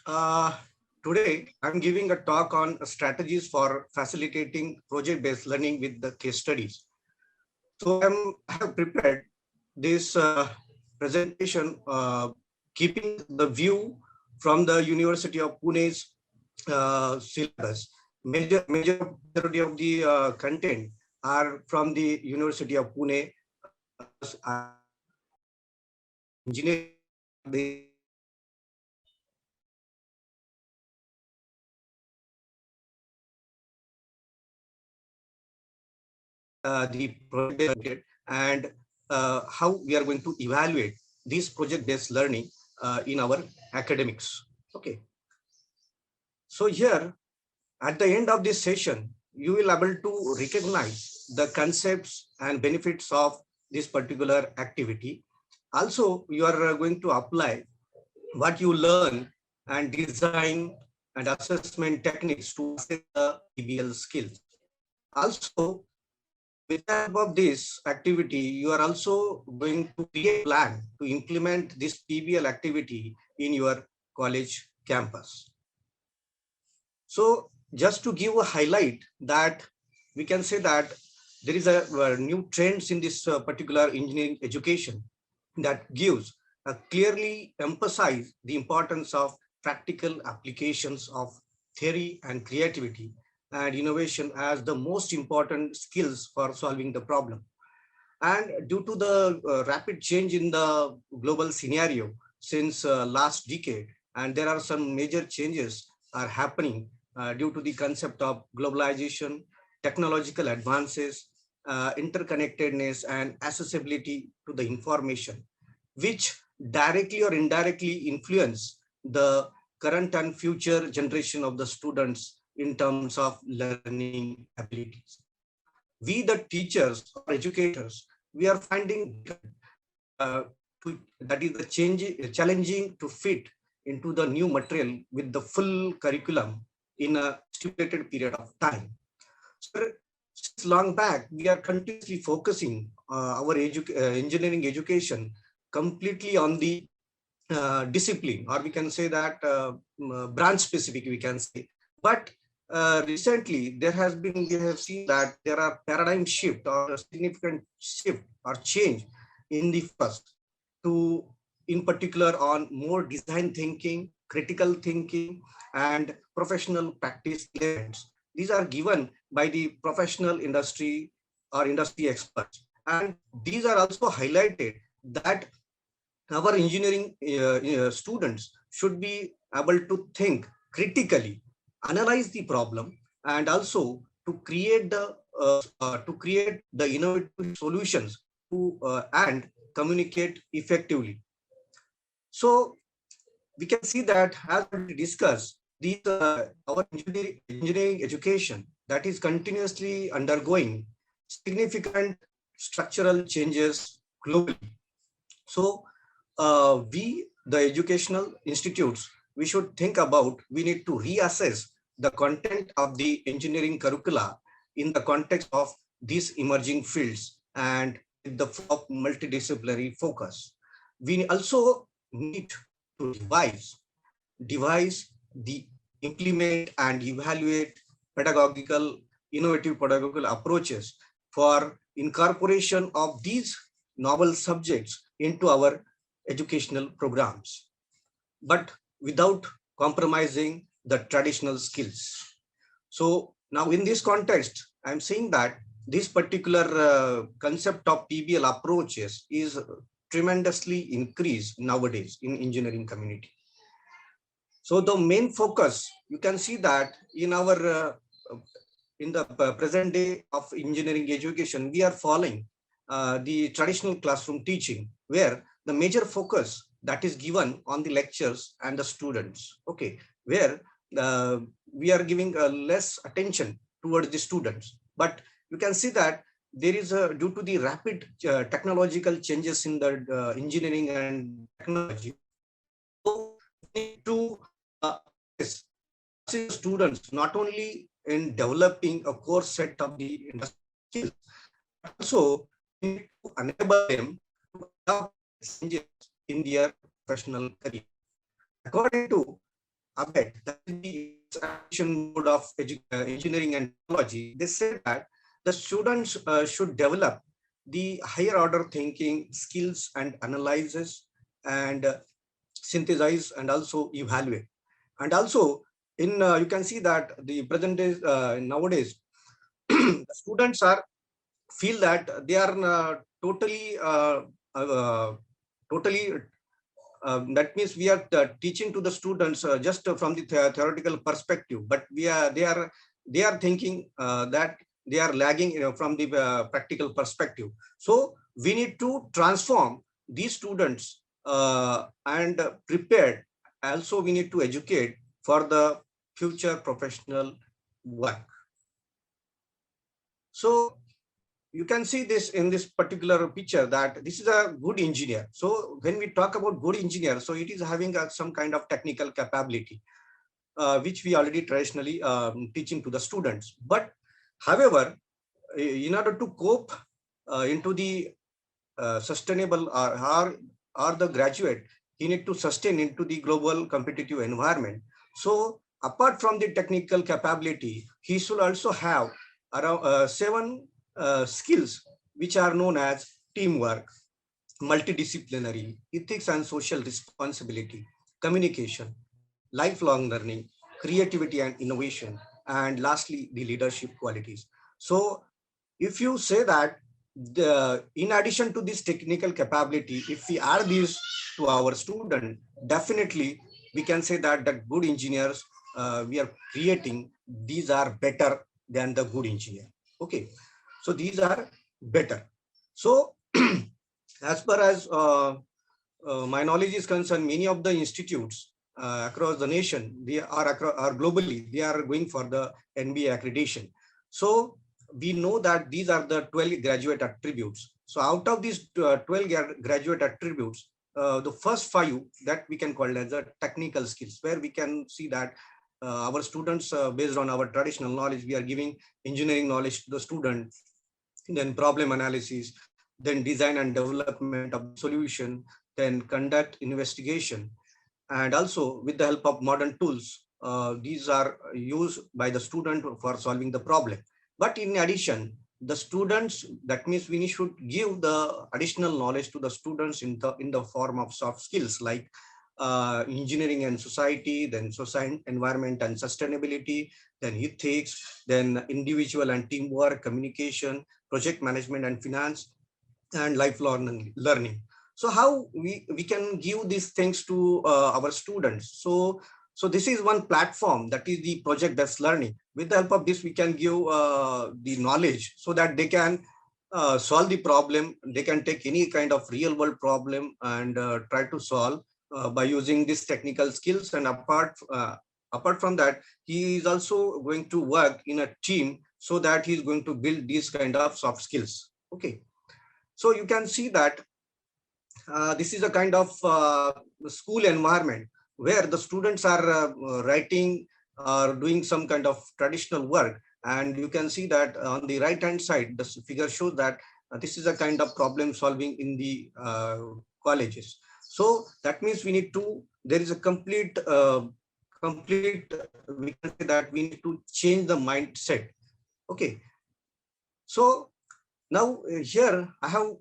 Uh, Today, I'm giving a talk on strategies for facilitating project-based learning with the case studies. So I have prepared this presentation, keeping the view from the University of Pune's syllabus. Majority of the content are from the University of Pune. Engineering the project and how we are going to evaluate this project-based learning in our academics. Okay, so here at the end of this session, you will able to recognize the concepts and benefits of this particular activity. Also, you are going to apply what you learn and design and assessment techniques to assess the PBL skills. Also, with the help of this activity, you are also going to create a plan to implement this PBL activity in your college campus. So just to give a highlight that we can say that there is a new trends in this particular engineering education that gives clearly emphasize the importance of practical applications of theory and creativity and innovation as the most important skills for solving the problem. And due to the rapid change in the global scenario since last decade, and there are some major changes are happening due to the concept of globalization, technological advances, interconnectedness, and accessibility to the information, which directly or indirectly influence the current and future generation of the students in terms of learning abilities. We, the teachers or educators, we are finding uh, that is the challenging to fit into the new material with the full curriculum in a stipulated period of time. So since long back, we are continuously focusing our engineering education completely on the discipline, or we can say that branch specific, we can say. But recently, there has been, we have seen that there are paradigm shift or a significant shift or change in the first to, in particular, on more design thinking, critical thinking, and professional practice elements. These are given by the professional industry or industry experts. And these are also highlighted that our engineering students should be able to think critically, analyze the problem, and also to create the innovative solutions to and communicate effectively. So we can see that, as we discussed, these our engineering education that is continuously undergoing significant structural changes globally. So we, the educational institutes, we should think about, we need to reassess the content of the engineering curricula in the context of these emerging fields and with the multidisciplinary focus. We also need to devise the implement and evaluate pedagogical, innovative pedagogical approaches for incorporation of these novel subjects into our educational programs, but without compromising the traditional skills. So now in this context, I'm saying that this particular concept of PBL approaches is tremendously increased nowadays in engineering community. So the main focus, you can see that in the present day of engineering education, we are following the traditional classroom teaching, where the major focus that is given on the lectures and the students. Okay, where we are giving less attention towards the students. But you can see that there is a, due to the rapid technological changes in the engineering and technology, so we need to assist students not only in developing a core set of the industry skills, but also need to enable them to adopt changes in their professional career. According to ABET, that is the Examination Board of Engineering and Technology, they say that the students should develop the higher order thinking skills and analysis and synthesize and also evaluate. And also in you can see that the present days nowadays the students are feel that they are uh, totally that means we are teaching to the students just from the theoretical perspective, but they are thinking that they are lagging, from the practical perspective. So we need to transform these students and prepared. Also we need to educate for the future professional work. So you can see this in this particular picture that this is a good engineer. So when we talk about good engineer, so it is having some kind of technical capability, which we already traditionally teaching to the students. But however, in order to cope into the sustainable or the graduate, he need to sustain into the global competitive environment. So apart from the technical capability, he should also have around seven skills which are known as teamwork, multidisciplinary, ethics and social responsibility, communication, lifelong learning, creativity and innovation, and lastly, the leadership qualities. So if you say that in addition to this technical capability, if we add these to our student, definitely we can say that the good engineers we are creating, these are better than the good engineer. Okay, so these are better. So as far as my knowledge is concerned, many of the institutes across the nation, they are globally, they are going for the NBA accreditation. So we know that these are the 12 graduate attributes. So out of these 12 graduate attributes, the first five that we can call as the technical skills, where we can see that our students, based on our traditional knowledge, we are giving engineering knowledge to the student, then problem analysis, then design and development of the solution, then conduct investigation, and also with the help of modern tools, these are used by the student for solving the problem. But in addition, the students, that means we should give the additional knowledge to the students in the form of soft skills like engineering and society, then society, environment and sustainability, then ethics, then individual and teamwork, communication, project management and finance, and lifelong learning. So how we can give these things to our students? So this is one platform, that is the project based learning. With the help of this, we can give the knowledge so that they can solve the problem. They can take any kind of real world problem and try to solve by using these technical skills. And apart from that, he is also going to work in a team, so that he is going to build these kind of soft skills. Okay, so you can see that this is a kind of school environment where the students are writing or doing some kind of traditional work. And you can see that on the right hand side, the figure shows that this is a kind of problem solving in the colleges. So that means we need to, there is a complete, we can say that we need to change the mindset. Okay, so now here I have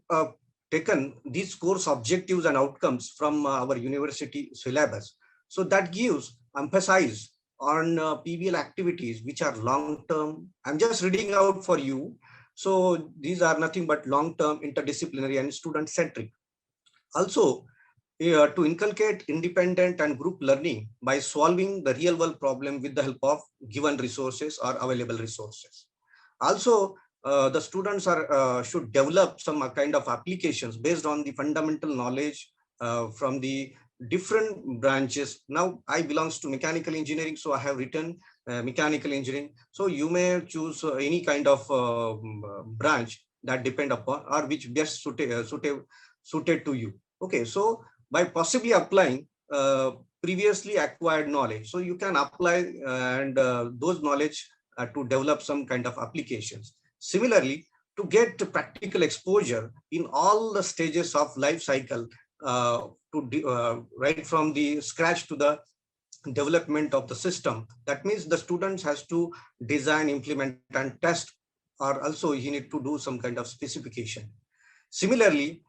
taken these course objectives and outcomes from our university syllabus. So that gives emphasis on PBL activities which are long term. I'm just reading out for you. So these are nothing but long term, interdisciplinary and student centric. Also, to inculcate independent and group learning by solving the real world problem with the help of given resources or available resources. Also, the students are should develop some kind of applications based on the fundamental knowledge from the different branches. Now I belongs to mechanical engineering, so I have written mechanical engineering. So you may choose any kind of branch that depend upon or which best suited to you. Okay, so by possibly applying previously acquired knowledge, so you can apply and those knowledge to develop some kind of applications. Similarly, to get practical exposure in all the stages of life cycle, right from the scratch to the development of the system. That means the students has to design, implement and test, or also he need to do some kind of specification. Similarly,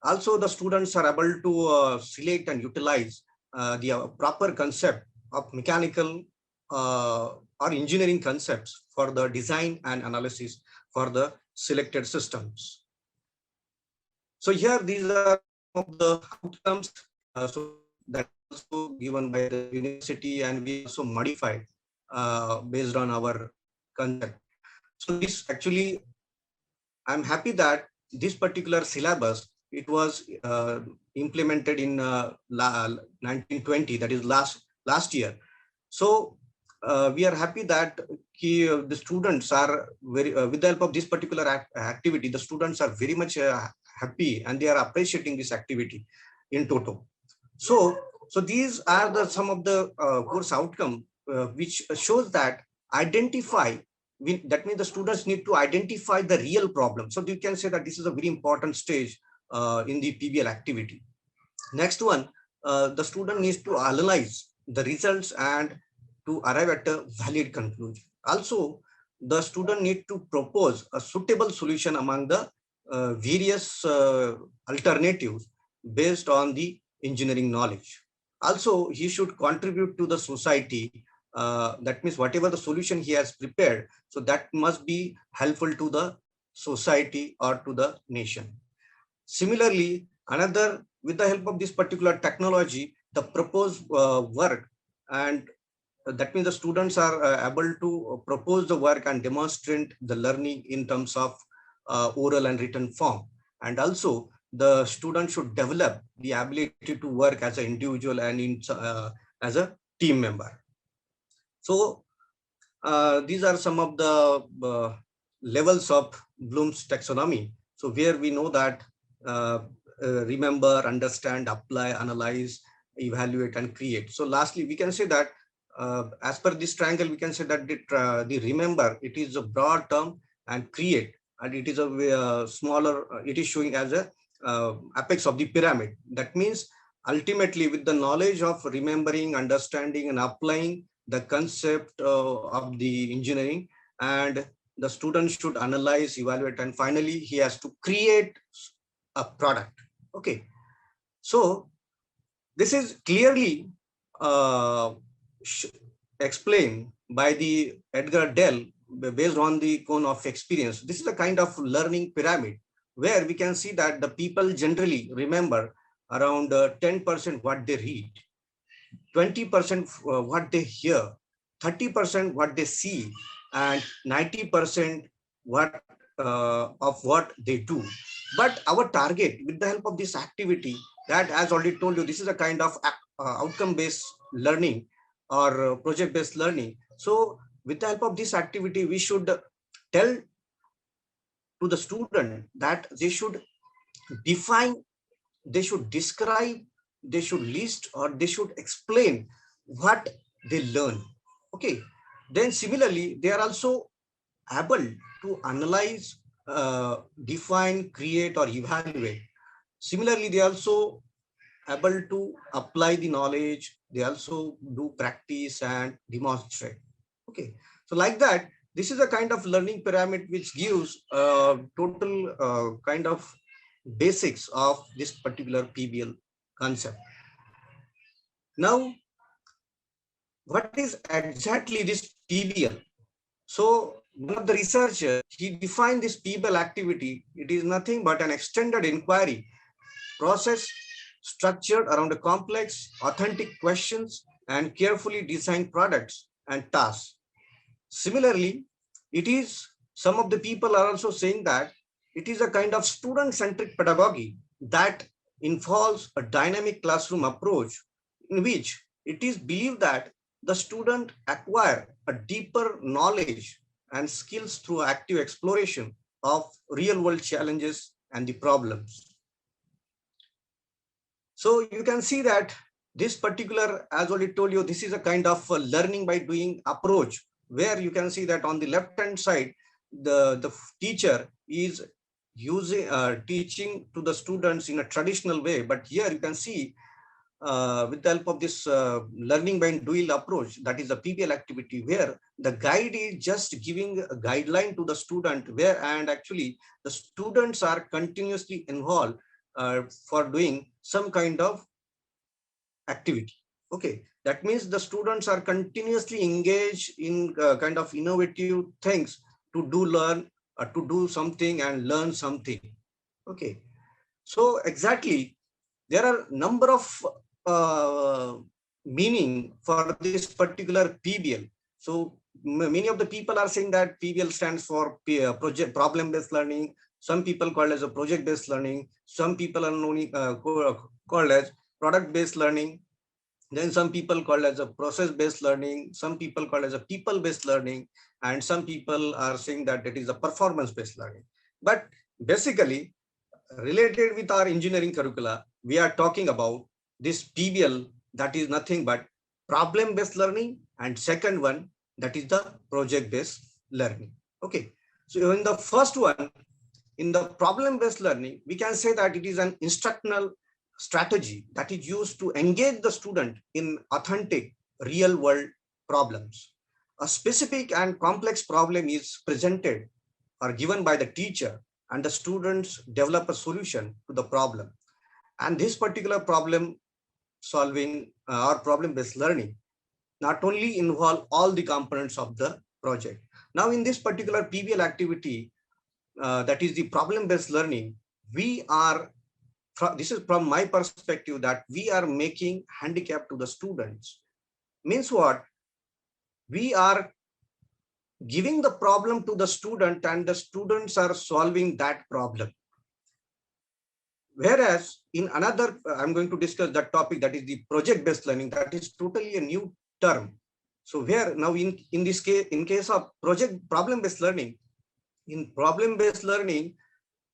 also the students are able to select and utilize the proper concept of mechanical or engineering concepts for the design and analysis for the selected systems. So here these are some of the outcomes. So that also given by the university, and we also modified based on our concept. So this actually, I'm happy that this particular syllabus, it was implemented in 1920, that is last year. So we are happy that the students are very, with the help of this particular activity, the students are very much happy and they are appreciating this activity in total. So these are the some of the course outcome which shows that identify. That means the students need to identify the real problem. So you can say that this is a very important stage in the PBL activity. Next one, the student needs to analyze the results and to arrive at a valid conclusion. Also, the student need to propose a suitable solution among the various alternatives based on the engineering knowledge. Also, he should contribute to the society. That means whatever the solution he has prepared, so that must be helpful to the society or to the nation. Similarly, another, with the help of this particular technology, the proposed work, and that means the students are able to propose the work and demonstrate the learning in terms of oral and written form. And also the student should develop the ability to work as an individual and as a team member. So these are some of the levels of Bloom's taxonomy. So where we know that remember, understand, apply, analyze, evaluate, and create. So lastly, we can say that as per this triangle, we can say that the remember, it is a broad term, and create, and it is a smaller, it is showing as a apex of the pyramid. That means ultimately with the knowledge of remembering, understanding, and applying the concept of the engineering, and the student should analyze, evaluate, and finally he has to create a product. Okay, so this is clearly explained by the Edgar Dell based on the cone of experience. This is a kind of learning pyramid where we can see that the people generally remember around 10% what they read, 20% what they hear, 30% what they see, and 90% what of what they do. But our target with the help of this activity, that as already told you, this is a kind of outcome-based learning or project-based learning. So with the help of this activity, we should tell to the student that they should define, they should describe, they should list, or they should explain what they learn. Okay, then similarly they are also able to analyze, define, create, or evaluate. Similarly, they also able to apply the knowledge, they also do practice and demonstrate. Okay, so like that, this is a kind of learning pyramid which gives total kind of basics of this particular PBL concept. Now, what is exactly this PBL? So one of the researchers, he defined this PBL activity. It is nothing but an extended inquiry process structured around a complex, authentic questions and carefully designed products and tasks. Similarly, it is, some of the people are also saying that it is a kind of student-centric pedagogy that involves a dynamic classroom approach in which it is believed that the student acquire a deeper knowledge and skills through active exploration of real-world challenges and the problems. So you can see that this particular, as already told you, this is a kind of a learning by doing approach, where you can see that on the left-hand side, the teacher is using teaching to the students in a traditional way. But here you can see with the help of this learning by doing approach, that is the PBL activity, where the guide is just giving a guideline to the student, where and actually the students are continuously involved for doing some kind of activity. Okay, that means the students are continuously engaged in kind of innovative things to do learn, to do something and learn something. Okay, so exactly there are number of uh, meaning for this particular PBL. So many of the people are saying that PBL stands for project problem based learning. Some people call as a project based learning. Some people are only called as product based learning. Then some people call as a process based learning. Some people call as a people based learning, and some people are saying that it is a performance based learning. But basically, related with our engineering curricula, we are talking about this PBL, that is nothing but problem based learning, and second one, that is the project based learning. Okay, so in the first one, in the problem based learning, we can say that it is an instructional strategy that is used to engage the student in authentic real world problems. A specific and complex problem is presented or given by the teacher, and the students develop a solution to the problem. And this particular problem solving or problem based learning not only involve all the components of the project. Now in this particular PBL activity, that is the problem based learning, we are, this is from my perspective, that we are making handicap to the students. Means what? We are giving the problem to the student and the students are solving that problem. Whereas in another, I'm going to discuss that topic, that is the project based learning. That is totally a new term. So where now in this case, in case of project problem based learning, in problem based learning,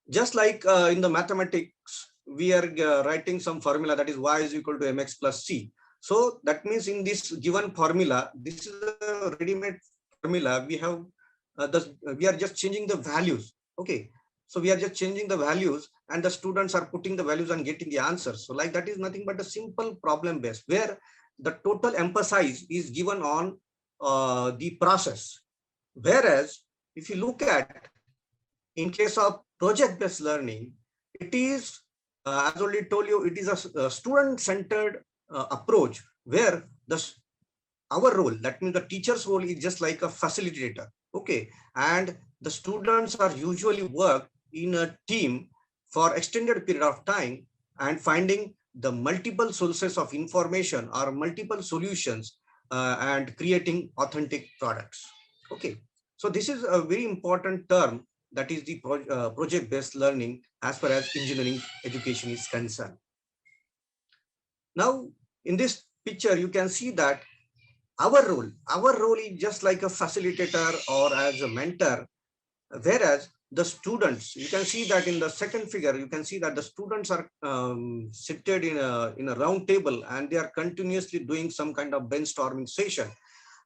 just like in the mathematics, we are writing some formula, that is y is equal to mx plus c. So that means in this given formula, this is a ready-made formula. We have we are just changing the values. Okay, so we are just changing the values, and the students are putting the values and getting the answers. So like that is nothing but a simple problem based, where the total emphasis is given on the process. Whereas if you look at, in case of project based learning, it is, as already told you, it is a student centered approach, where the our role, that means the teacher's role, is just like a facilitator. Okay, and the students are usually work in a team for extended period of time and finding the multiple sources of information or multiple solutions and creating authentic products. Okay, so this is a very important term, that is the project based learning as far as engineering education is concerned. Now in this picture you can see that our role is just like a facilitator or as a mentor, whereas the students, you can see that in the second figure, you can see that the students are seated in a round table, and they are continuously doing some kind of brainstorming session.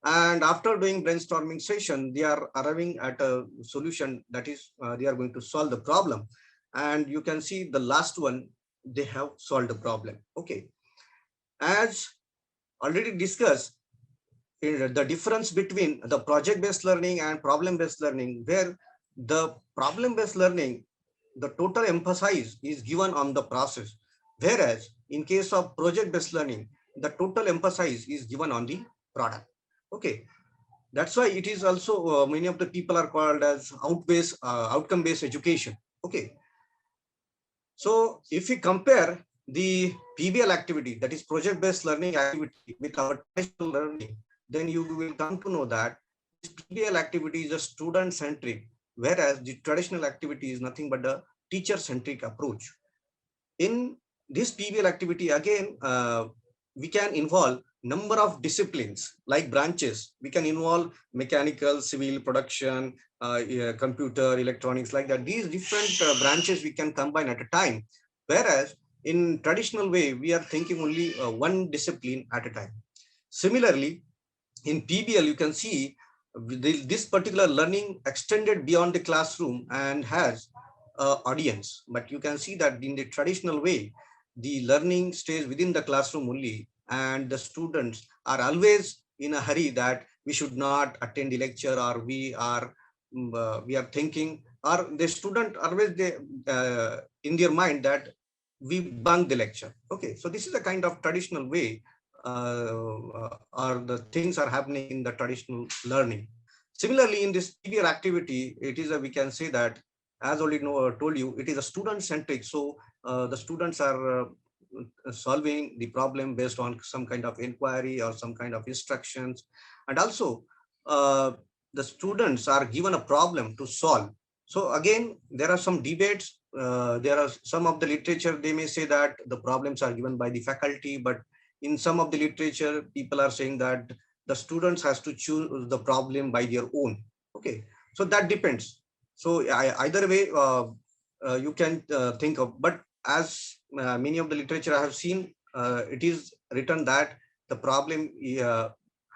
And after doing brainstorming session, they are arriving at a solution, that is they are going to solve the problem. And you can see the last one, they have solved the problem. Okay, as already discussed, the difference between the project based learning and problem based learning, where the problem based learning, the total emphasis is given on the process, whereas in case of project based learning, the total emphasis is given on the product. Okay, that's why it is also many of the people are called as outcome based education. Okay, so if we compare the PBL activity, that is project based learning activity, with our traditional learning, then you will come to know that this PBL activity is a student centric, whereas the traditional activity is nothing but a teacher centric approach. In this PBL activity, again, we can involve number of disciplines like branches. We can involve mechanical, civil, production, computer, electronics, like that. These different branches we can combine at a time. Whereas in traditional way, we are thinking only one discipline at a time. Similarly, in PBL, you can see this particular learning extended beyond the classroom and has audience. But you can see that in the traditional way, the learning stays within the classroom only, and the students are always in a hurry that we should not attend the lecture, or we are thinking, or the student always they in their mind that we bunk the lecture. Okay, so this is a kind of traditional way, or the things are happening in the traditional learning. Similarly, in this PBL activity, it is we can say that, as already told you, it is a student centric. So the students are solving the problem based on some kind of inquiry or some kind of instructions, and also uh, the students are given a problem to solve. So again, there are some debates. There are some of the literature, they may say that the problems are given by the faculty, but in some of the literature, people are saying that the students has to choose the problem by their own. Okay, so that depends. So either way, you can think of, but as many of the literature I have seen, it is written that the problem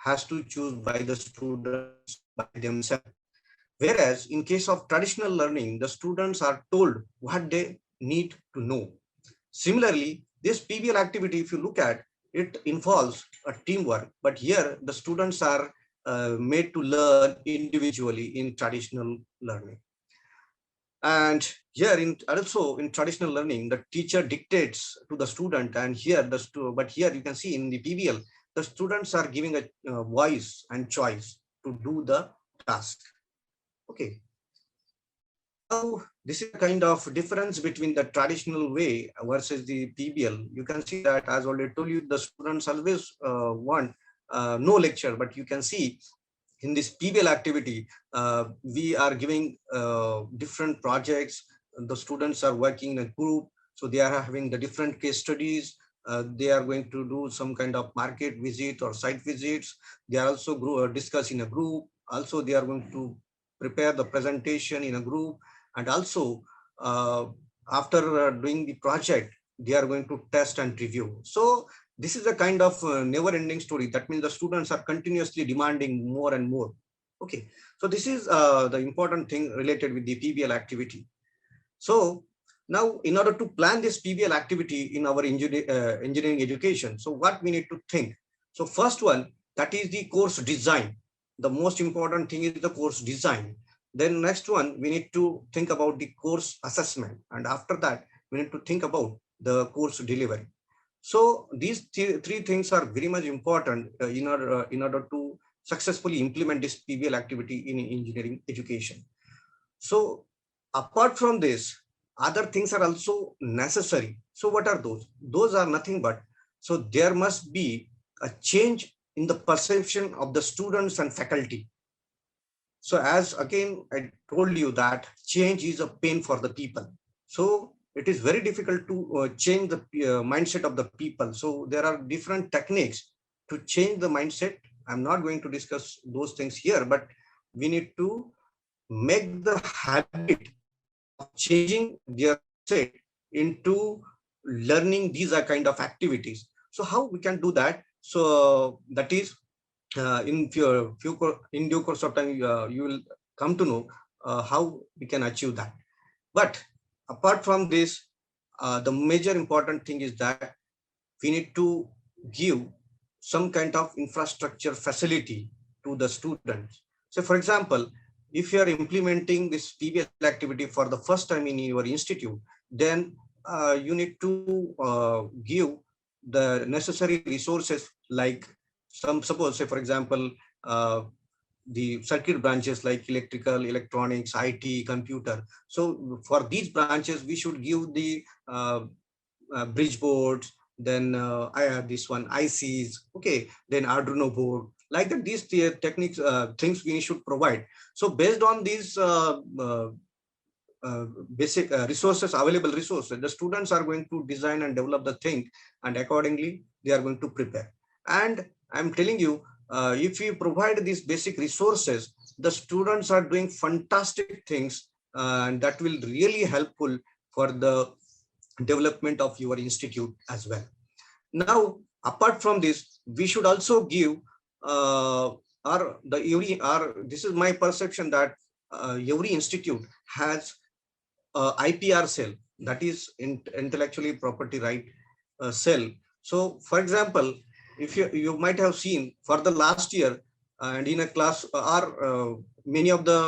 has to choose by the students by themselves. Whereas in case of traditional learning, the students are told what they need to know. Similarly, this PBL activity, if you look at, it involves a teamwork, but here the students are made to learn individually in traditional learning. And here in also in traditional learning, the teacher dictates to the student, and here but here you can see in the PBL, the students are giving a voice and choice to do the task. Okay. Now, this is a kind of difference between the traditional way versus the PBL. You can see that, as already told you, the students always want no lecture, but you can see in this PBL activity, we are giving different projects. The students are working in a group, so they are having the different case studies. They are going to do some kind of market visit or site visits. They are also discuss in a group. Also, they are going to prepare the presentation in a group, and also uh, after doing the project, they are going to test and review. So this is a kind of never-ending story. That means the students are continuously demanding more and more. Okay, so this is the important thing related with the PBL activity. So now, in order to plan this PBL activity in our engineering education, so what we need to think? So first one, that is the course design. The most important thing is the course design. Then next one, we need to think about the course assessment. And after that, we need to think about the course delivery. So these three things are very much important in order to successfully implement this PBL activity in engineering education. So apart from this, other things are also necessary. So what are those? Those are nothing but, so there must be a change in the perception of the students and faculty. So as again, I told you that change is a pain for the people. So it is very difficult to change the mindset of the people. So there are different techniques to change the mindset. I'm not going to discuss those things here, but we need to make the habit of changing their mindset into learning these are kind of activities. So how we can do that? So that is in due course of time, you will come to know how we can achieve that. But apart from this, the major important thing is that we need to give some kind of infrastructure facility to the students. So for example, if you are implementing this PBL activity for the first time in your institute, then you need to give the necessary resources, like suppose, say for example, uh, the circuit branches like electrical, electronics, IT, computer. So for these branches, we should give the bridge boards, then this one ICs, okay, then Arduino board, like that. These techniques, things we should provide. So based on these basic resources, available resources, the students are going to design and develop the thing, and accordingly they are going to prepare. And I'm telling you, if you provide these basic resources, the students are doing fantastic things, and that will really helpful for the development of your institute as well. Now, apart from this, we should also give this is my perception that every institute has IPR cell, that is intellectually property right. cell. So for example, if you might have seen for the last year, and in a class are many of the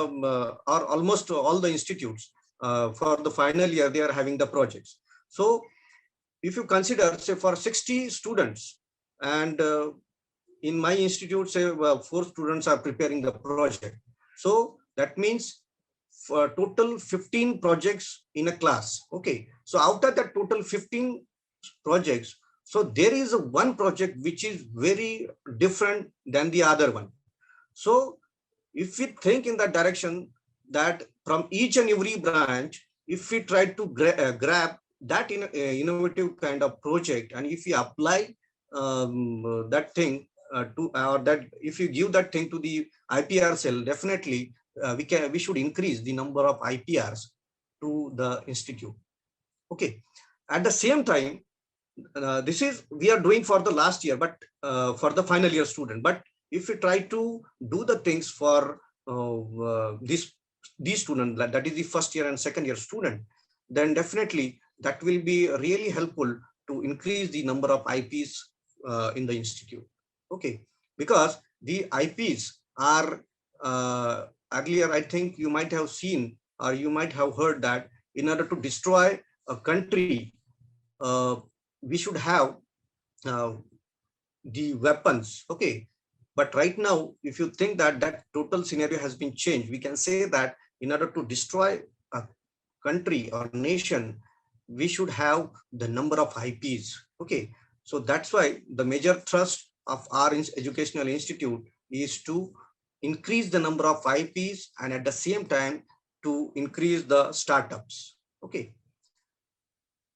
or almost all the institutes for the final year, they are having the projects. So if you consider, say, for 60 students, and in my institute, say, 4 students are preparing the project. So that means for total 15 projects in a class. Okay. So out of that total 15 projects, so there is one project which is very different than the other one. So if we think in that direction, that from each and every branch, if we try to grab that in innovative kind of project, and if we apply that thing to, or that if you give that thing to the IPR cell, definitely we should increase the number of IPRs to the institute. Okay. At the same time, this is we are doing for the last year, but for the final year student. But if we try to do the things for these students, that is the first year and second year student, then definitely that will be really helpful to increase the number of IPs in the institute. Okay, because the IPs are earlier, I think you might have seen or you might have heard that in order to destroy a country, uh, we should have uh, the weapons. Okay. But right now, if you think that that total scenario has been changed, we can say that in order to destroy a country or nation, we should have the number of IPs. Okay. So that's why the major thrust of our educational institute is to increase the number of IPs, and at the same time to increase the startups. Okay.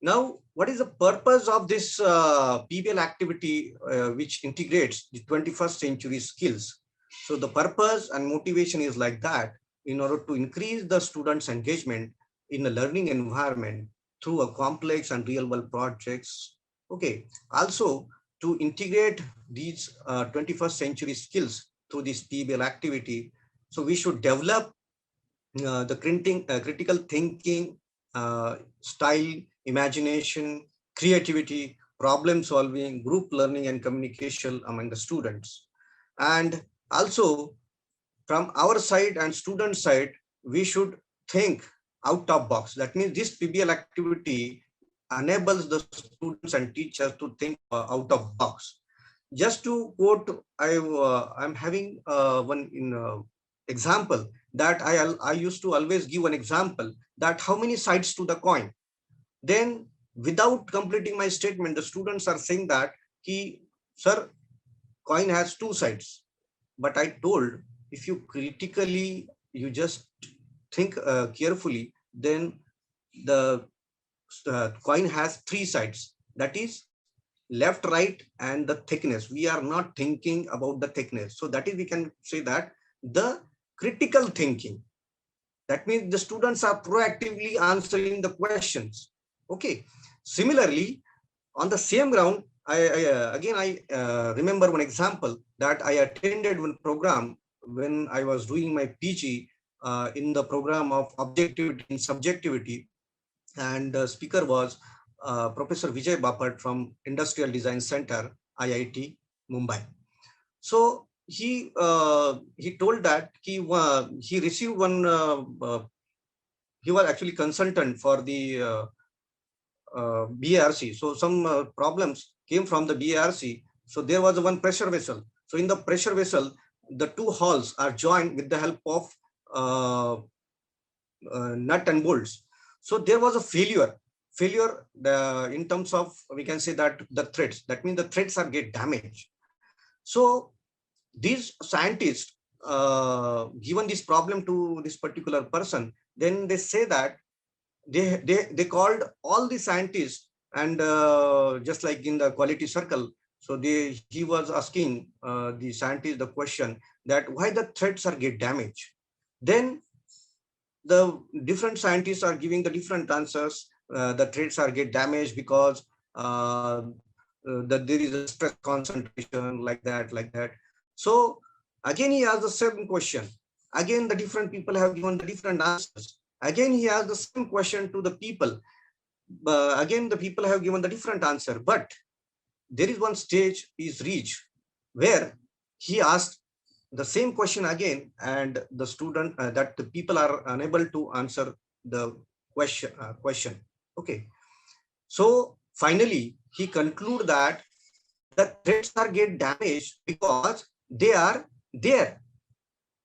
Now, what is the purpose of this PBL activity, which integrates the 21st century skills? So the purpose and motivation is like that: in order to increase the students' engagement in the learning environment through a complex and real world projects. Okay. Also, to integrate these 21st century skills through this PBL activity, so we should develop the critical thinking, style, imagination, creativity, problem solving, group learning, and communication among the students. And also, from our side and student side, we should think out of box. That means this PBL activity enables the students and teachers to think out of box. Just to quote, I'm having one in example that I used to always give an example, that how many sides to the coin. Then without completing my statement, the students are saying that, sir, coin has two sides. But I told, if you critically, you just think carefully, then the coin has three sides. That is left, right, and the thickness. We are not thinking about the thickness. So that is, we can say that the critical thinking. That means the students are proactively answering the questions. Okay. Similarly, on the same ground, I remember one example that I attended one program when I was doing my PG in the program of objectivity and subjectivity, and the speaker was Professor Vijay Bapat from Industrial Design Center, IIT, Mumbai. So he told that he received one. He was actually consultant for the BARC. So some problems came from the BARC. So there was one pressure vessel. So in the pressure vessel, the two hulls are joined with the help of nut and bolts. So there was a failure in terms of, we can say that the threads. That means the threads are get damaged. So these scientists given this problem to this particular person, then they say that they called all the scientists, and just like in the quality circle, so he was asking the scientist the question that why the threads are get damaged. Then the different scientists are giving the different answers. The threads are get damaged because that there is a stress concentration, like that. So again he asked the same question. Again the different people have given the different answers. Again he asked the same question to the people. again, the people have given the different answer, but there is one stage is reached where he asked the same question again, and the student that the people are unable to answer the question. Okay, so finally he conclude that the threads are get damaged because they are there,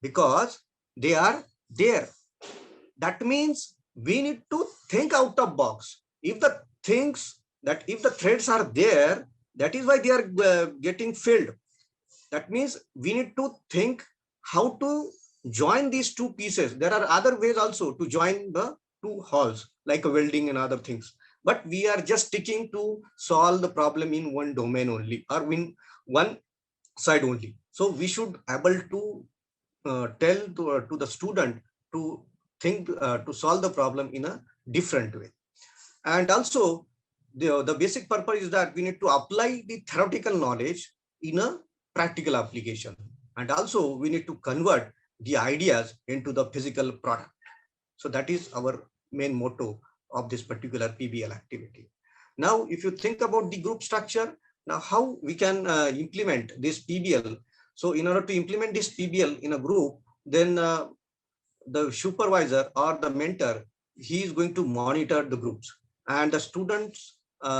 because they are there. That means we need to think out of box. If the things that if the threads are there, that is why they are getting filled. That means we need to think how to join these two pieces. There are other ways also to join the two halls, like a welding and other things. But we are just sticking to solve the problem in one domain only, or in one side only. So we should able to tell to the student to think to solve the problem in a different way. And also the basic purpose is that we need to apply the theoretical knowledge in a practical application, and also we need to convert the ideas into the physical product. So that is our main motto of this particular PBL activity. Now if you think about the group structure, now how we can implement this PBL. So in order to implement this PBL in a group, then the supervisor or the mentor, he is going to monitor the groups, and the students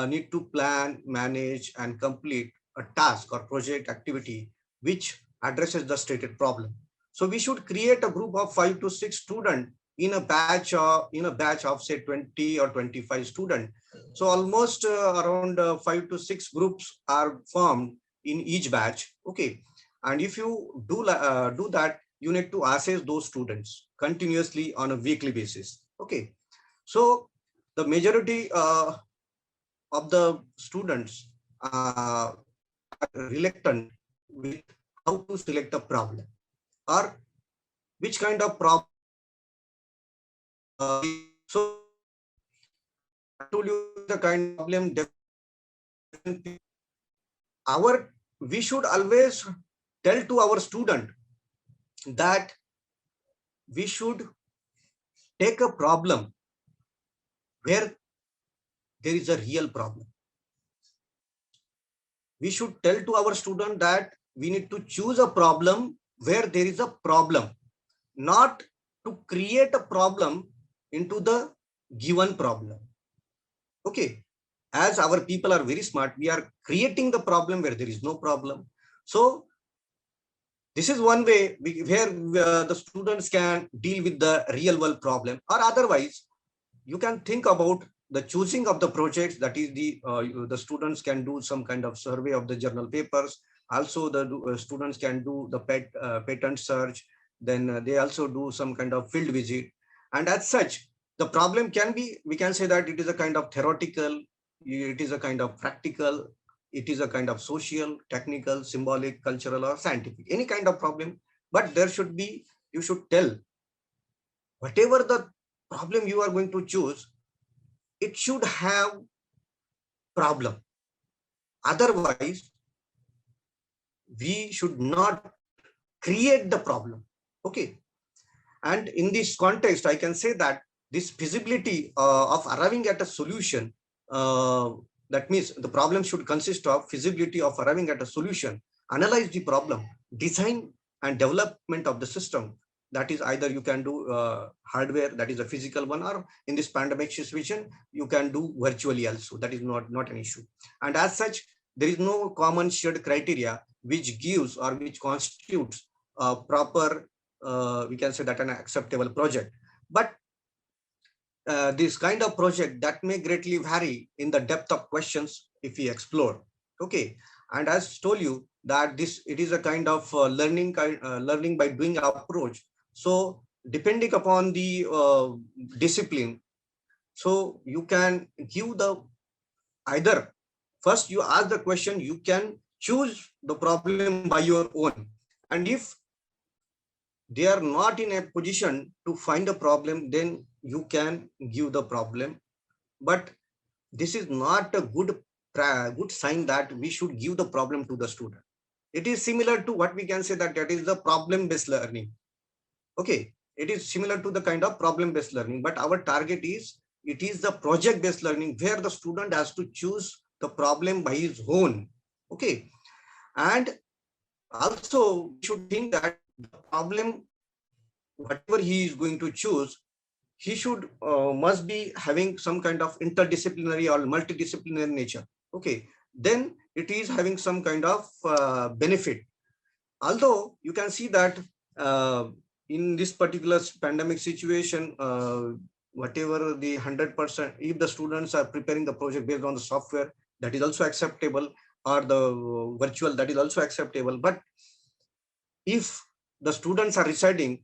need to plan, manage, and complete a task or project activity which addresses the stated problem. So we should create a group of 5 to 6 students in a batch of say 20 or 25 students. So almost around 5 to 6 groups are formed in each batch. Okay, and if you do that, you need to assess those students continuously on a weekly basis. Okay, so the majority of the students are reluctant with how to select a problem or which kind of problem. So I told you the kind of problem. We should always tell to our student that we should take a problem where there is a real problem. We should tell to our student that we need to choose a problem where there is a problem, not to create a problem into the given problem. Okay, as our people are very smart, we are creating the problem where there is no problem. So this is one way where the students can deal with the real world problem, or otherwise you can think about the choosing of the projects. That is the students can do some kind of survey of the journal papers. Also the students can do the patent search. Then they also do some kind of field visit. And as such, the problem can be, we can say that it is a kind of theoretical, it is a kind of practical, it is a kind of social, technical, symbolic, cultural, or scientific, any kind of problem. But there should be, you should tell whatever the problem you are going to choose, it should have problem. Otherwise, we should not create the problem. Okay. And in this context, I can say that this feasibility of arriving at a solution, that means the problem should consist of feasibility of arriving at a solution, analyze the problem, design and development of the system. That is either you can do hardware, that is a physical one, or in this pandemic situation, you can do virtually also. That is not an issue. And as such, there is no common shared criteria which gives or which constitutes a proper, we can say that an acceptable project. But this kind of project that may greatly vary in the depth of questions if we explore. Okay, and as told you that it is a kind of learning by doing approach. So depending upon the discipline, so you can give the either first you ask the question, you can choose the problem by your own, and if they are not in a position to find a problem, then you can give the problem. But this is not a good sign that we should give the problem to the student. It is similar to what we can say that is the problem based learning. Okay, it is similar to the kind of problem based learning, but our target is it is the project-based learning where the student has to choose the problem by his own. Okay. And also we should think that the problem, whatever he is going to choose, he should must be having some kind of interdisciplinary or multidisciplinary nature. Okay. Then it is having some kind of benefit. Although you can see that in this particular pandemic situation, whatever the 100%, if the students are preparing the project based on the software, that is also acceptable, or the virtual, that is also acceptable. But if the students are residing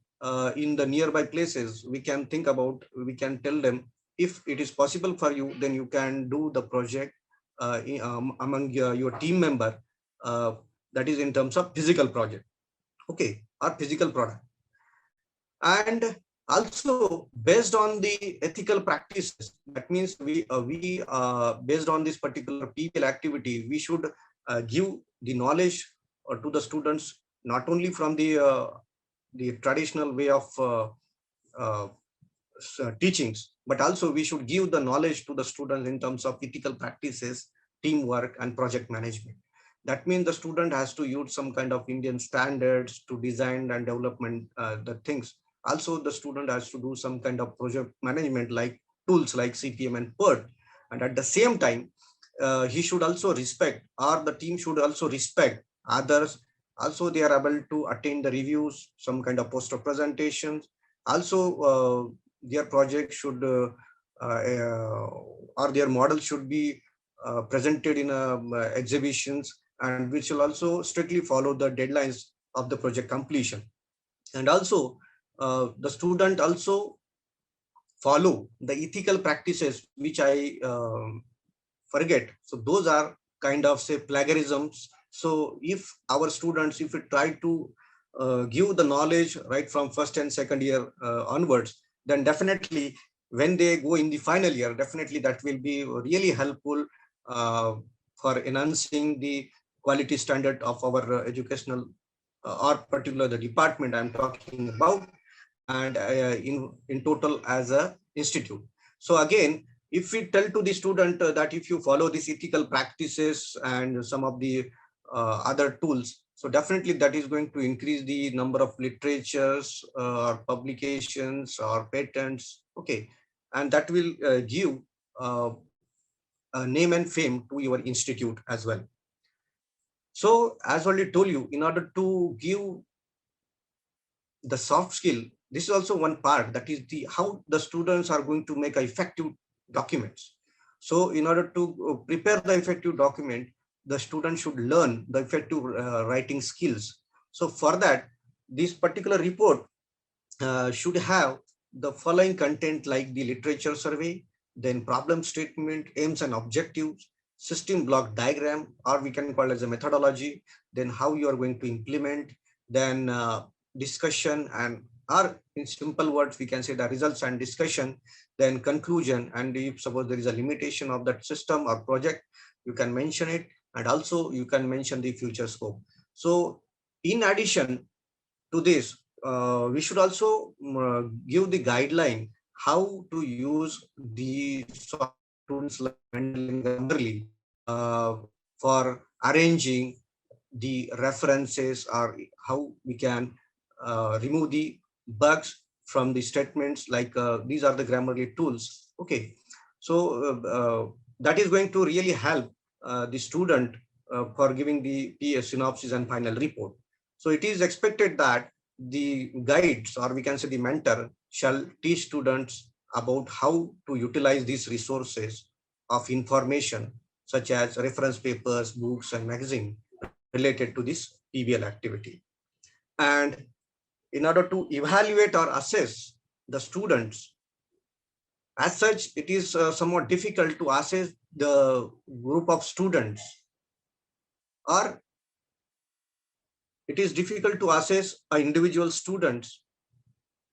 in the nearby places, we can think about, we can tell them, if it is possible for you, then you can do the project among your team member, that is in terms of physical project, okay, or physical product. And also based on the ethical practices, that means we based on this particular PBL activity, we should give the knowledge to the students, not only from the traditional way of teachings, but also we should give the knowledge to the students in terms of ethical practices, teamwork, and project management. That means the student has to use some kind of Indian standards to design and development the things. Also, the student has to do some kind of project management like tools like CPM and PERT. And at the same time, he should also respect, or the team should also respect others. Also, they are able to attain the reviews, some kind of poster presentations. Also, their project should or their model should be presented in exhibitions, and which will also strictly follow the deadlines of the project completion. And also the student also follow the ethical practices, which I forget. So those are kind of say plagiarisms. So if our students, if we try to give the knowledge right from first and second year onwards, then definitely when they go in the final year, definitely that will be really helpful for enhancing the quality standard of our educational or particular the department I'm talking about, and in total as a institute. So again, if we tell to the student that if you follow these ethical practices and some of the other tools, so definitely that is going to increase the number of literatures or publications or patents. Okay. And that will give a name and fame to your institute as well. So as already told you, in order to give the soft skill, this is also one part, that is the how the students are going to make effective documents. So in order to prepare the effective document, the student should learn the effective writing skills. So for that, this particular report should have the following content like the literature survey, then problem statement, aims and objectives, system block diagram, or we can call it as a methodology, then how you are going to implement, then discussion, and or in simple words we can say the results and discussion, then conclusion, and if suppose there is a limitation of that system or project, you can mention it, and also you can mention the future scope. So in addition to this, we should also give the guideline how to use the tools like Mendeley and Grammarly for arranging the references, or how we can remove the bugs from the statements, like these are the Grammarly tools. Okay. So that is going to really help the student for giving the PS synopsis and final report. So it is expected that the guides, or we can say the mentor, shall teach students about how to utilize these resources of information, such as reference papers, books, and magazine related to this PBL activity. And in order to evaluate or assess the students, as such, it is somewhat difficult to assess the group of students, or it is difficult to assess individual students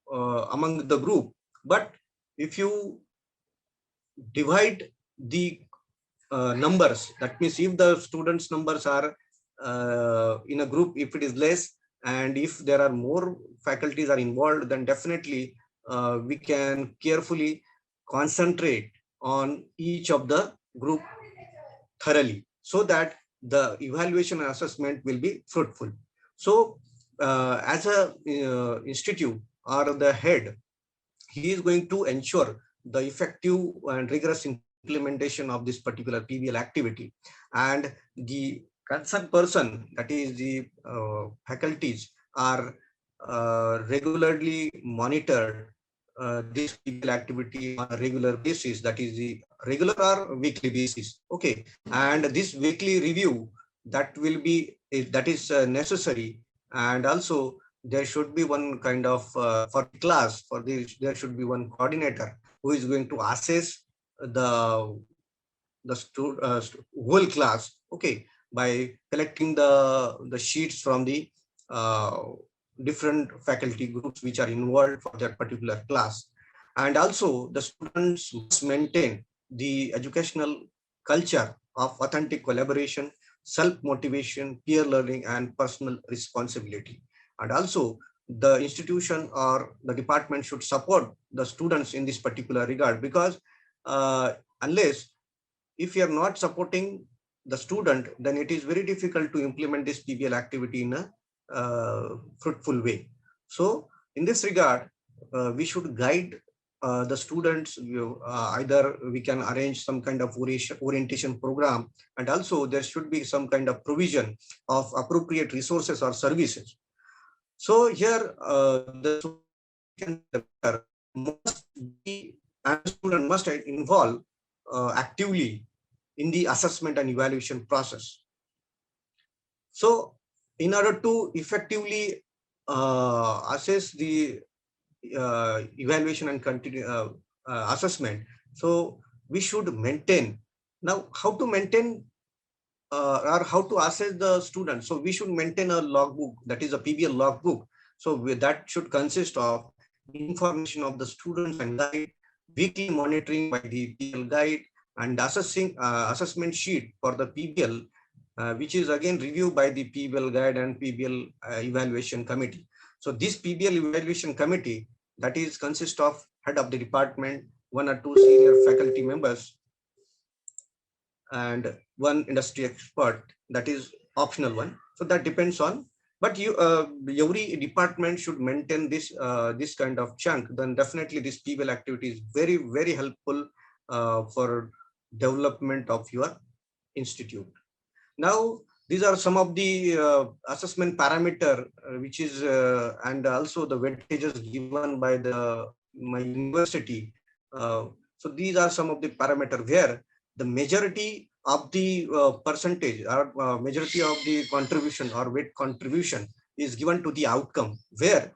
among the group. But if you divide the numbers, that means if the students numbers are in a group, if it is less, and if there are more faculties are involved, then definitely we can carefully concentrate on each of the group thoroughly so that the evaluation and assessment will be fruitful. So as a institute or the head, he is going to ensure the effective and rigorous implementation of this particular PBL activity, and the concerned person, that is the faculties, are regularly monitored this PBL activity on a regular basis, that is the regular or weekly basis. Okay, and this weekly review, that will be, that is necessary. And also there should be one kind of for class, for this there should be one coordinator who is going to assess the whole class, okay, by collecting the sheets from the uh, different faculty groups which are involved for that particular class. And also the students must maintain the educational culture of authentic collaboration, self-motivation, peer learning, and personal responsibility. And also the institution or the department should support the students in this particular regard, because unless, if you are not supporting the student, then it is very difficult to implement this PBL activity in a fruitful way. So in this regard, we should guide the students. Either we can arrange some kind of orientation program, and also there should be some kind of provision of appropriate resources or services. So here the must be, and student must involve actively in the assessment and evaluation process. So in order to effectively assess the evaluation and assessment, so we should maintain. Now, how to maintain or how to assess the student? So we should maintain a logbook, that is a PBL logbook. So that should consist of information of the students and guide, weekly monitoring by the PBL guide, and assessment sheet for the PBL, which is again reviewed by the PBL guide and PBL evaluation committee. So this PBL evaluation committee, that is consists of head of the department, one or two senior faculty members, and one industry expert, that is optional one. So that depends on, but you every department should maintain this this kind of chunk. Then definitely this PBL activity is very, very helpful for development of your institute. Now these are some of the assessment parameter which is and also the weightages given by my university. So these are some of the parameter where the majority of the percentage or majority of the contribution or weight contribution is given to the outcome, where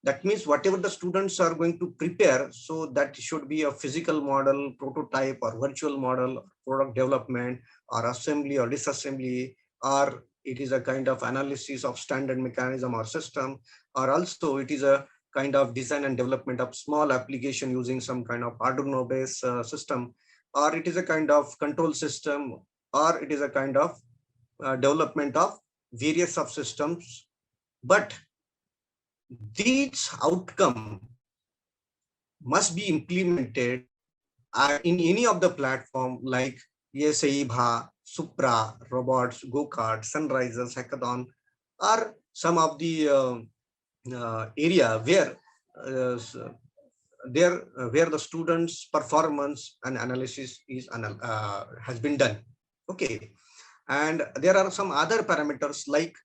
that means whatever the students are going to prepare, so that should be a physical model, prototype, or virtual model, product development, or assembly or disassembly, or it is a kind of analysis of standard mechanism or system, or also it is a kind of design and development of small application using some kind of Arduino based system, or it is a kind of control system, or it is a kind of development of various subsystems. But these outcome must be implemented in any of the platform like ESAIBHA, Supra, Robots, Go-Kart, Sunrisers, Hackathon, or some of the area where where the students' performance and analysis is has been done. Okay, and there are some other parameters like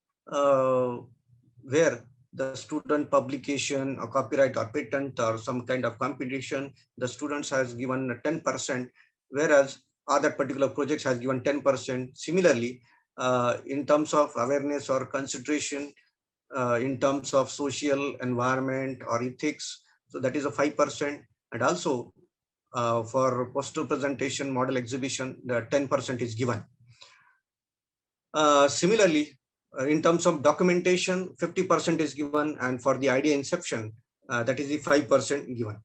where the student publication or copyright or patent or some kind of competition, the students has given 10%, whereas other particular projects has given 10%. Similarly, in terms of awareness or consideration, in terms of social environment or ethics, so that is a 5%. And also for poster presentation, model exhibition, the 10% is given. Similarly, in terms of documentation, 50% is given, and for the idea inception, that is the 5% given.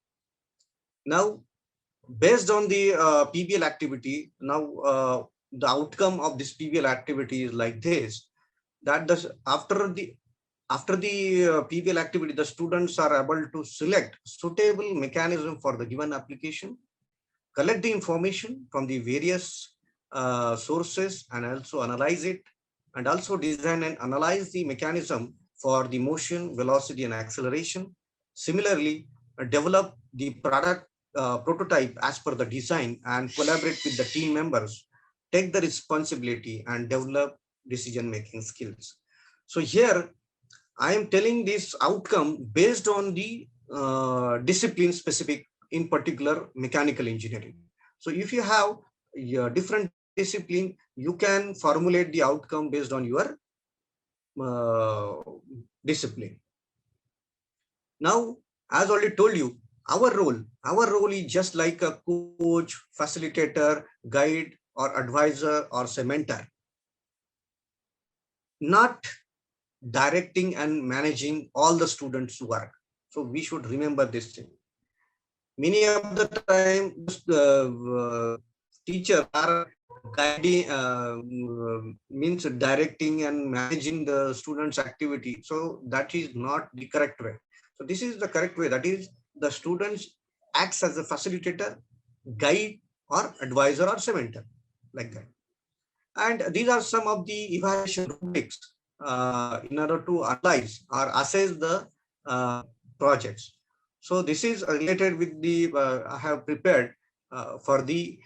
Now, based on the PBL activity, now the outcome of this PBL activity is like this: that after the PBL activity, the students are able to select suitable mechanism for the given application, collect the information from the various sources and also analyze it, and also design and analyze the mechanism for the motion, velocity, and acceleration. Similarly, develop the product prototype as per the design and collaborate with the team members, take the responsibility and develop decision-making skills. So here I am telling this outcome based on the discipline specific, in particular mechanical engineering. So if you have a different discipline, you can formulate the outcome based on your uh, discipline. Now, as already told you, our role is just like a coach, facilitator, guide, or advisor, or cementer. Not directing and managing all the students' work. So we should remember this thing. Many of the time, teacher are guiding, means directing and managing the students' activity. So that is not the correct way. So this is the correct way. That is, the students acts as a facilitator, guide, or advisor, or cementer, like that. And these are some of the evaluation rubrics in order to analyze or assess the projects. So this is related with the, I have prepared for the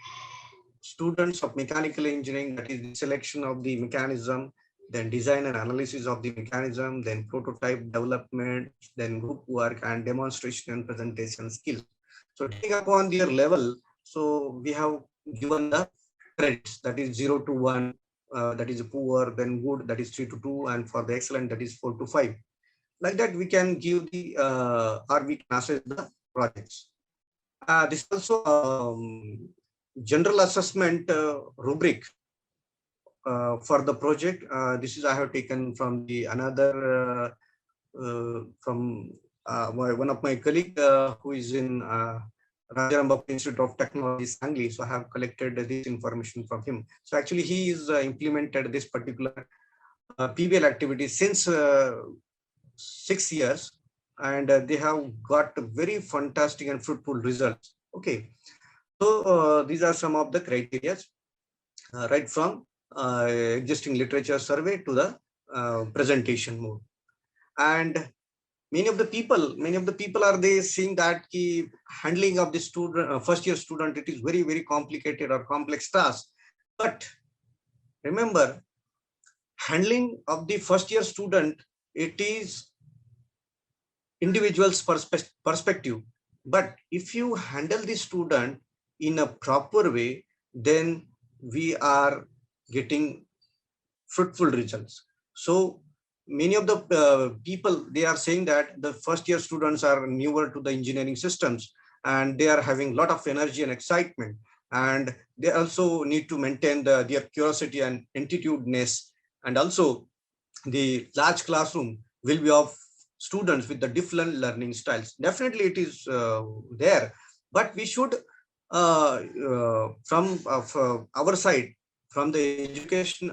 students of mechanical engineering, that is the selection of the mechanism, then design and analysis of the mechanism, then prototype development, then group work and demonstration and presentation skills. So depending upon their level, so we have given the credits, that is 0 to 1, that is poor, then good, that is 3 to 2, and for the excellent, that is 4 to 5. Like that, we can give the, or we can assess the projects. This also general assessment rubric for the project. This is I have taken from the another from one of my colleague who is in Rajarambappa Institute of Technology, Sangli. So I have collected this information from him. So actually, he is implemented this particular PBL activity since 6 years, and they have got very fantastic and fruitful results. Okay, so these are some of the criteria, right from existing literature survey to the presentation mode. And many of the people are they seeing that the handling of the student, first year student, it is very, very complicated or complex task. But remember, handling of the first year student, it is individual's perspective. But if you handle the student in a proper way, then we are getting fruitful results. So many of the people, they are saying that the first year students are newer to the engineering systems, and they are having a lot of energy and excitement, and they also need to maintain their curiosity and attitudeness. And also the large classroom will be of students with the different learning styles. Definitely it is there, but we should from our side, from the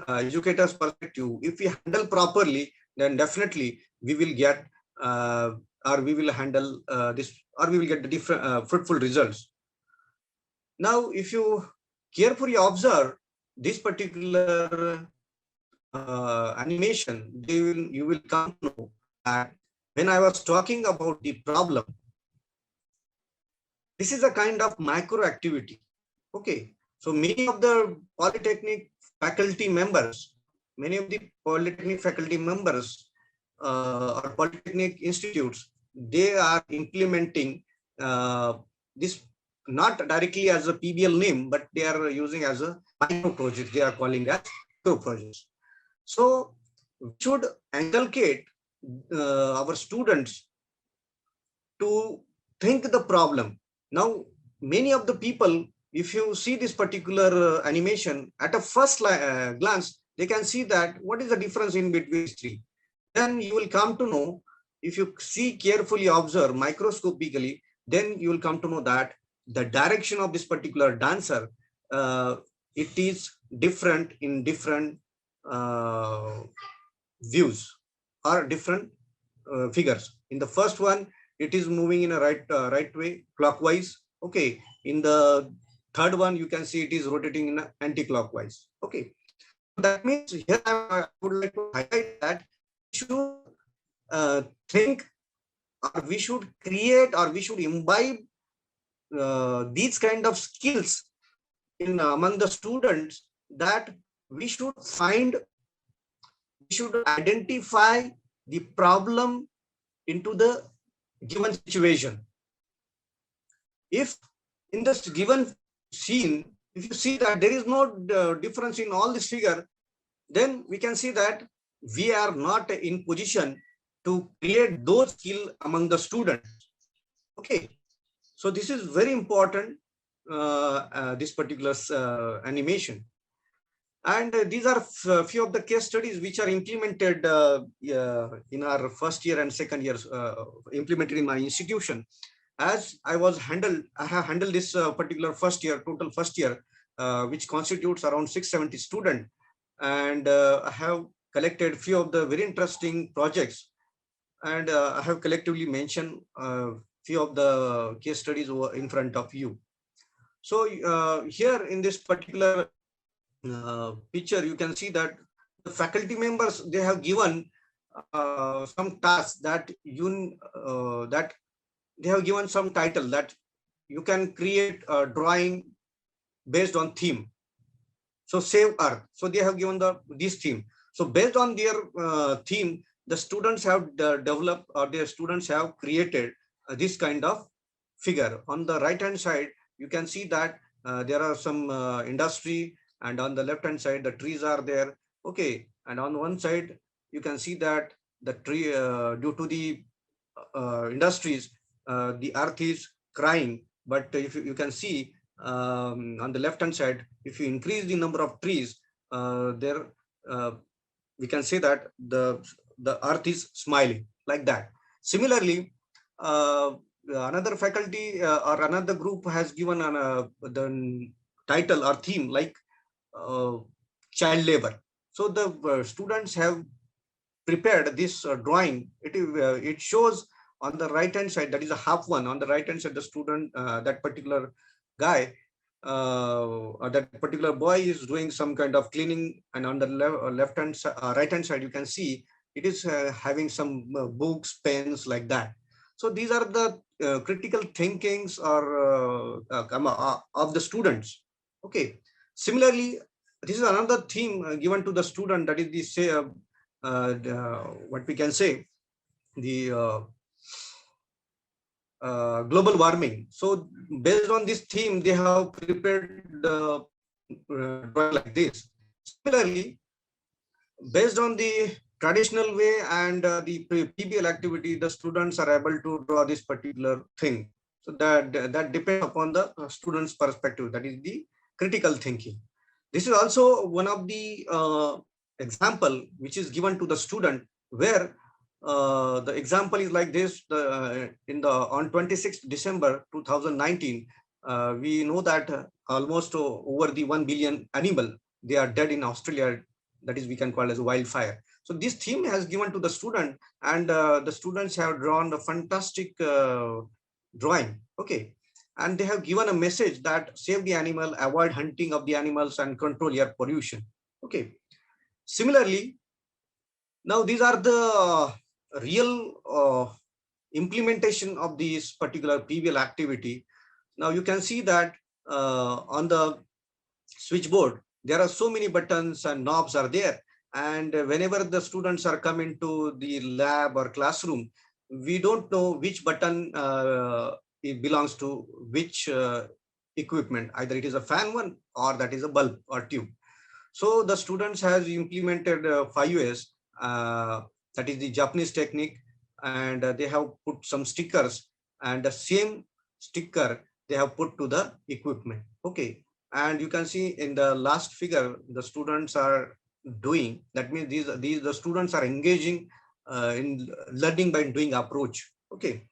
educator's perspective, if we handle properly, then definitely we will get or we will handle this, or we will get the different fruitful results. Now, if you carefully observe this particular animation, you will come to know that when I was talking about the problem, this is a kind of micro activity. Okay, so many of the polytechnic faculty members, or polytechnic institutes, they are implementing this not directly as a PBL name, but they are using as a micro project. They are calling as micro projects. So we should inculcate our students to think the problem. Now, many of the people, if you see this particular animation, at a first glance, they can see that what is the difference in between these three. Then you will come to know, if you see carefully, observe microscopically, then you will come to know that the direction of this particular dancer, it is different in different views or different figures. In the first one, it is moving in a right way, clockwise. Okay, in the third one, you can see it is rotating in anti-clockwise. Okay. That means here I would like to highlight that we should think, or we should create, or we should imbibe these kind of skills in among the students, that we should identify the problem into the given situation. If in this given scene, if you see that there is no difference in all this figure, then we can see that we are not in position to create those skills among the students. Okay, so this is very important, this particular animation. And these are few of the case studies which are implemented in our first year and second years, implemented in my institution. As I have handled this particular total first year, which constitutes around 670 students. And I have collected few of the very interesting projects, and I have collectively mentioned few of the case studies in front of you. So here in this particular picture, you can see that the faculty members, they have given some tasks that that they have given some title that you can create a drawing based on theme. So Save Earth. So they have given this theme. So based on their theme, the students have developed, or their students have created this kind of figure. On the right hand side, you can see that there are some industry, and on the left hand side, the trees are there. Okay, and on one side, you can see that the tree, due to the industries, the earth is crying. But if you can see on the left hand side, if you increase the number of trees, we can say that the earth is smiling, like that. Similarly, another faculty or another group has given the title or theme like child labor. So the students have prepared this drawing. It shows on the right hand side, that is a half one. On the right hand side, the student, that particular guy, or that particular boy is doing some kind of cleaning, and on the right hand side, you can see it is having some books, pens, like that. So these are the critical thinkings or of the students. Okay. Similarly, this is another theme given to the student, that is the what we can say, the global warming. So based on this theme, they have prepared the drawing like this. Similarly, based on the traditional way and the PBL activity, the students are able to draw this particular thing. So that depends upon the student's perspective. That is the critical thinking. This is also one of the example which is given to the student, where the example is like this. On 26th December 2019, we know that almost over the 1 billion animal, they are dead in Australia. That is, we can call as wildfire. So this theme has given to the student, and the students have drawn a fantastic drawing. Okay. And they have given a message that save the animal, avoid hunting of the animals, and control air pollution. Okay. Similarly, now these are the real implementation of this particular PBL activity. Now you can see that on the switchboard, there are so many buttons and knobs are there. And whenever the students are coming to the lab or classroom, we don't know which button it belongs to which equipment. Either it is a fan one, or that is a bulb or tube. So the students has implemented 5S, that is the Japanese technique, and they have put some stickers, and the same sticker they have put to the equipment. Okay. And you can see in the last figure, the students are doing, that means the students are engaging in learning by doing approach. Okay.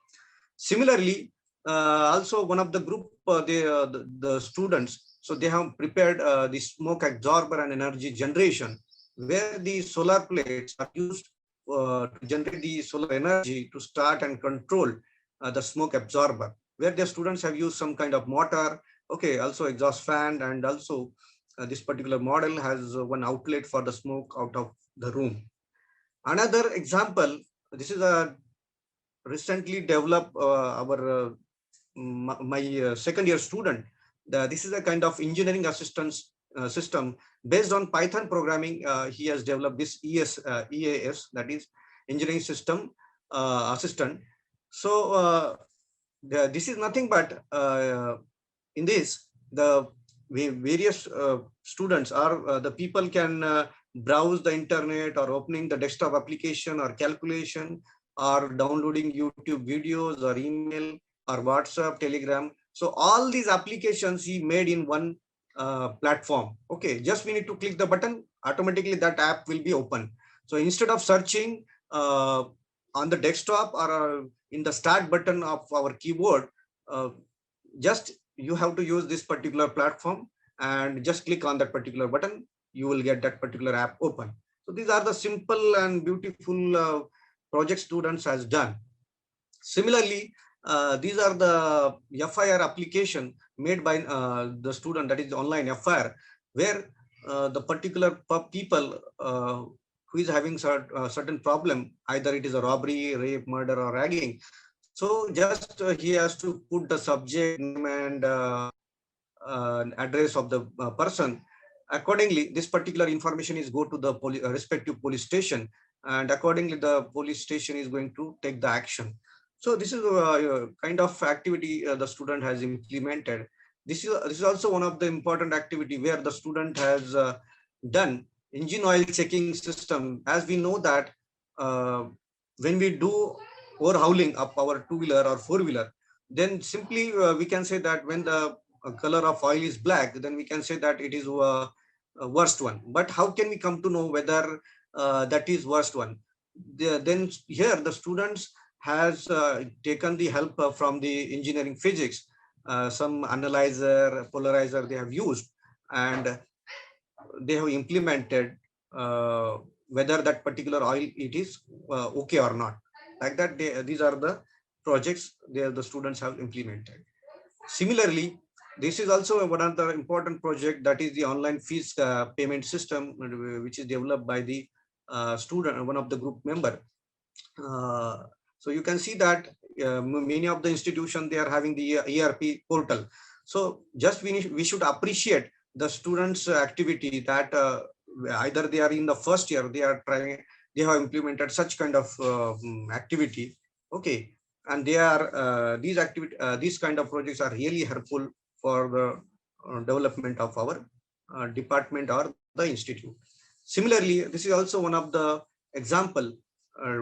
Similarly, also one of the group, the students, so they have prepared the smoke absorber and energy generation, where the solar plates are used to generate the solar energy to start and control the smoke absorber, where the students have used some kind of motor Okay, also exhaust fan, and also this particular model has one outlet for the smoke out of the room. Another example, this is a recently developed our my second year student. This is a kind of engineering assistance system based on Python programming. He has developed this EAS, that is engineering system assistant. So this is nothing but in this, the various students or the people can browse the internet or opening the desktop application or calculation or downloading YouTube videos or email or WhatsApp, Telegram. So all these applications he made in one platform. Okay, just we need to click the button, automatically that app will be open. So instead of searching on the desktop or in the start button of our keyboard, uh, just you have to use this particular platform and just click on that particular button, you will get that particular app open. So these are the simple and beautiful project students has done. Similarly, these are the FIR application made by the student, that is online FIR, where the particular people who is having certain problem, either it is a robbery, rape, murder, or ragging. So just he has to put the subject name and address of the person. Accordingly, this particular information is go to the respective police station, and accordingly the police station is going to take the action. So this is a kind of activity the student has implemented. This is also one of the important activity where the student has done engine oil checking system. As we know that uh, when we do overhauling of our two-wheeler or four-wheeler, then simply we can say that when the color of oil is black, then we can say that it is a worst one. But how can we come to know whether that is worst one? Then here the students has taken the help from the engineering physics, some analyzer, polarizer they have used, and they have implemented whether that particular oil it is okay or not. Like that, these are the projects the students have implemented. Similarly, this is also one of the important project, that is the online fees payment system, which is developed by the student, one of the group member. Uh, so you can see that many of the institutions, they are having the ERP portal. So just we should appreciate the students' activity that either they are in the first year, they are trying, they have implemented such kind of activity. Okay, and they are these kind of projects are really helpful for the development of our department or the institute. Similarly, this is also one of the example uh,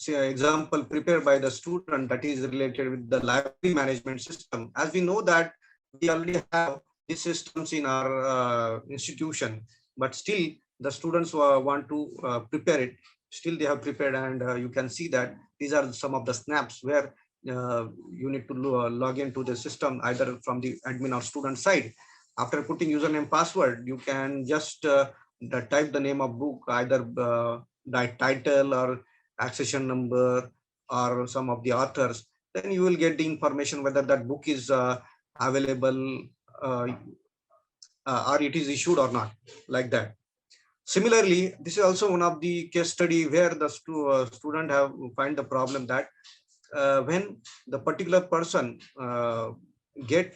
example prepared by the student, that is related with the library management system. As we know that we already have these systems in our institution, but still the students want to prepare it. Still they have prepared, and you can see that these are some of the snaps where you need to log into the system either from the admin or student side. After putting username password, you can just type the name of book, either the title or accession number or some of the authors. Then you will get the information whether that book is available uh, or it is issued or not, like that. Similarly, this is also one of the case study where the student have find the problem that when the particular person get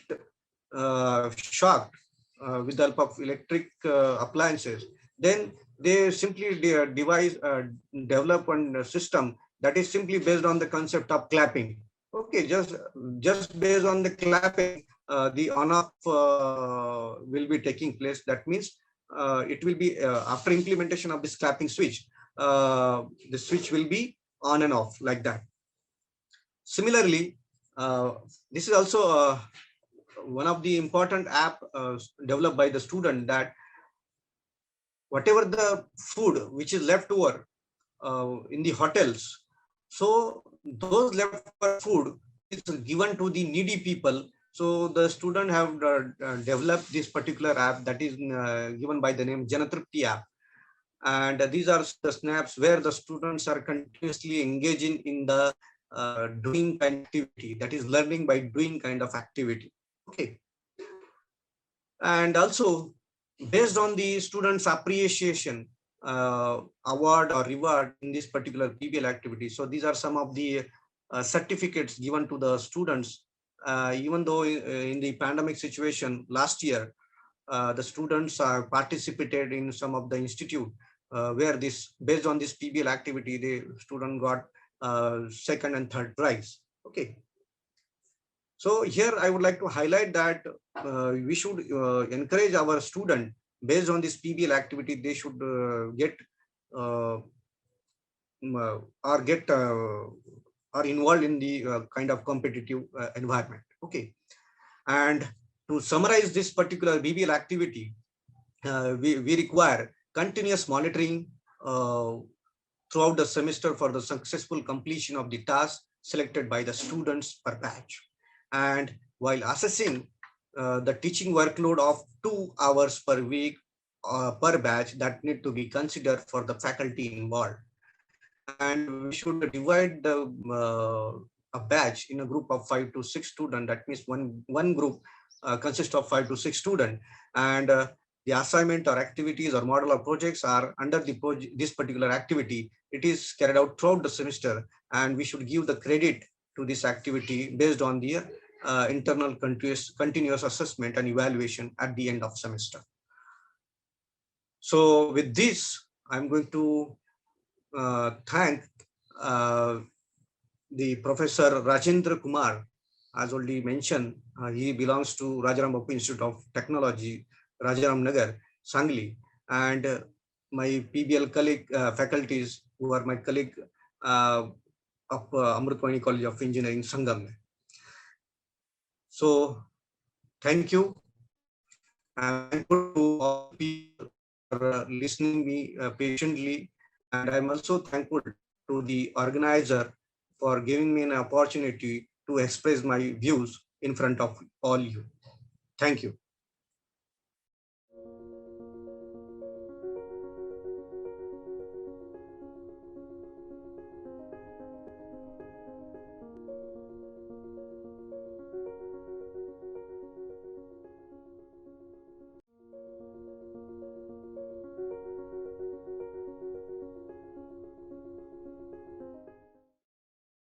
shocked with the help of electric appliances, then they simply devise develop a system that is simply based on the concept of clapping. Okay, just based on the clapping, the on off will be taking place. That means it will be after implementation of this clapping switch, the switch will be on and off, like that. Similarly, this is also one of the important app developed by the student, that whatever the food which is left over in the hotels, so those leftover food is given to the needy people. So the student have developed this particular app that is given by the name Janatripti app. And these are the snaps where the students are continuously engaging in the doing kind of activity, that is learning by doing kind of activity. Okay. And also, based on the students' appreciation, award or reward in this particular PBL activity. So these are some of the certificates given to the students. Even though in the pandemic situation last year, the students participated in some of the institute where this, based on this PBL activity, the student got second and third prize. Okay. So here I would like to highlight that we should encourage our student based on this PBL activity. They should get uh, or get are involved in the kind of competitive environment. Okay. And to summarize this particular BBL activity, we require continuous monitoring throughout the semester for the successful completion of the task selected by the students per batch. And while assessing the teaching workload of 2 hours per week per batch that need to be considered for the faculty involved. And we should divide the a batch in a group of 5 to 6 students. That means one group consists of 5 to 6 students, and the assignment or activities or model or projects are under the this particular activity. It is carried out throughout the semester, and we should give the credit to this activity based on the internal continuous assessment and evaluation at the end of semester. So with this, I'm going to thank the Professor Rajendra Kumar. As already mentioned, he belongs to Rajaram Bapu Institute of Technology, Rajaram Nagar, Sangli, and my PBL colleague faculties who are my colleague of Amritwani College of Engineering, Sangam. So thank you. I'm thankful to all people for listening me patiently, and I'm also thankful to the organizer for giving me an opportunity to express my views in front of all you. Thank you.